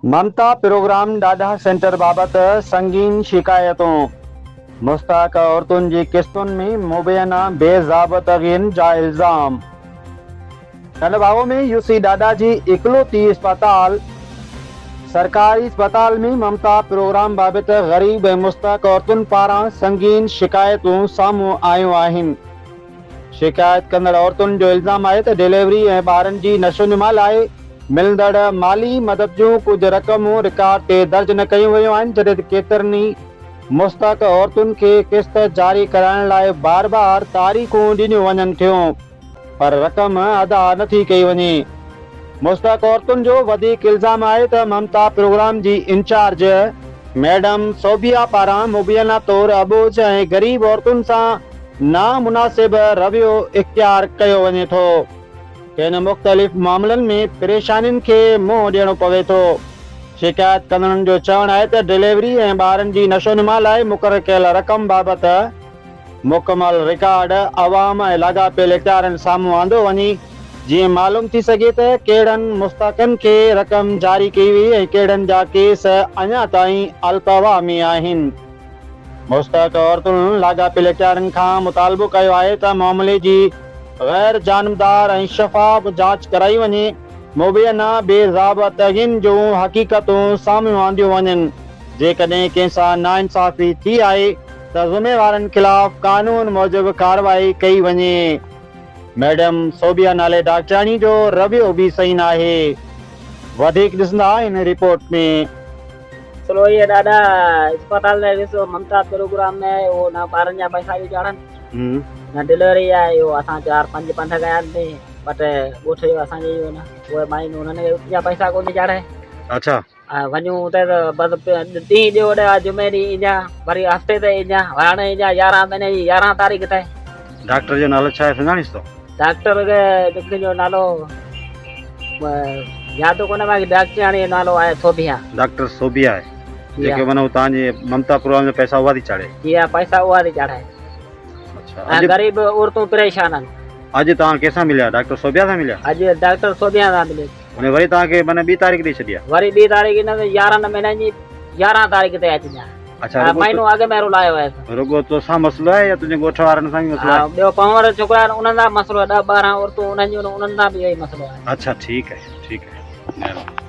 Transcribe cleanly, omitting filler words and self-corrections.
ममता programme ॾाढा centre बाबति संगीन शिकायतूं। मुस्तहक औरतुनि जी किस्तुनि में मुबैना बेज़ाबतगियुनि जा इल्ज़ाम। कलबाओ में यूसी ॾाढा जी इकलौती अस्पताल। सरकारी अस्पताल में ममता प्रोग्राम बाबति ग़रीब ऐं मुस्तहक औरतुनि पारां संगीन शिकायतूं साम्हूं आयूं आहिनि। शिकायत कंदड़ औरतुनि जो इल्ज़ाम आहे त डिलीवरी ऐं ॿारनि जी नशोनुमा लाइ मिलंदड़ माली मदद जूं कुझु रक़मूं रिकॉर्ड ते दर्ज न कयूं वयूं आहिनि, जॾहिं केतिरनि मुस्तहक औरतुनि खे किस्त जारी कराइण लाइ बार बार तारीख़ूं ॾिनियूं वञनि थियूं, पर रक़म अदा नथी कई वञे। मुस्तहक औरतुनि जो वधीक इल्ज़ाम आहे त ममता प्रोग्राम जी इंचार्ज मैडम सोबिया पारां मुबैना तौर अबोज ऐं ग़रीब औरतुनि सां नामुनासिब रवैयो इख्तियार कयो वञे थो। इन मुख़्तलिफ़ मामलनि में परेशानियुनि खे मुंहुं ॾियणो पवे थो। शिकायत कंदड़नि जो चवणु आहे त डिलीवरी ऐं ॿारनि जी नशोनुमा लाइ मुक़ररु कयल रक़म बाबति मुकमल रिकॉर्ड अवाम ऐं लाॻापियल इख़्तियारनि साम्हूं आंदो वञे, जीअं मालूम थी सघे त कहिड़नि मुस्तहकनि खे रक़म जारी कई वई ऐं कहिड़नि जा केस अञा ताईं अल्पवा में आहिनि। मुस्तहक औरतुनि लाॻापियल इख़्तियारनि खां मुतालबो कयो आहे त मामले जी गैर जानबदार ऐं शफ़ाफ़ जांच कराई वञे, मुबैना बेज़ाबतगियुनि जूं हक़ीक़तूं साम्हूं आंदियूं वञनि। जेकॾहिं कंहिं सां नाइंसाफ़ी थी आहे त ज़िम्मेवारनि ख़िलाफ़ कानून मूजिबि कार्रवाई कई वञे। मैडम सोबिया नाले डॉक्टराणी जो रवैयो बि सही न आहे। वधीक ॾिसंदा हिन रिपोर्ट में। चलो ये दादा अस्पताल में ॾिसो ममता प्रोग्राम में वो ना ॿारनि जा पैसा बि चाढ़नि ना डिलीवरी आहे। इहो असां 4-5 पंथ कयासीं, बट ॻोठ जो असांजे इहो न उहे माई हुननि जा पैसा कोन चाढ़े। अच्छा, वञूं त बसि ॾींहुं ॾियो ॾिया जुमे ॾींहुं ईंदा, वरी हफ़्ते ते ईंदा, हाणे ईंदा 11 महीने जी 11 तारीख़ ते। डॉक्टर जो नालो छा आहे सुञाणीस थो? डॉक्टर खे जो नालो यादि कोन्हे मूंखे, डॉक्टराणी जो नालो आहे सोबिया। डॉक्टर सोबिया आहे जेके माना तव्हांजे ममता प्रोग्राम जो पैसा उहा थी चाढ़े? इहा पैसा उहा थी चाढ़े। अच्छा, ग़रीब औरतूं परेशान आहिनि। अॼु तव्हां कंहिंसां मिलिया? डॉक्टर सोबिया सां मिलिया? अॼु डॉक्टर सोबिया सां मिले। उन वरी तव्हांखे माना 2 तारीख़ ॾेई छॾी आहे? वरी 2 तारीख़ न 11 महीने जी 11 तारीख़ ते अची वञा। अच्छा, महीनो अॻु में रुलायो आहे। रुगो तोसां मसलो आहे या तुंहिंजे ॻोठ वारनि सां बि मसलो आहे? ॿियो पवंर छोकिरा आहिनि उन्हनि सां मसलो आहे, 10-12 औरतूं उन्हनि जो उन्हनि सां बि इहो ई मसलो आहे। अच्छा, ठीकु आहे, ठीकु आहे।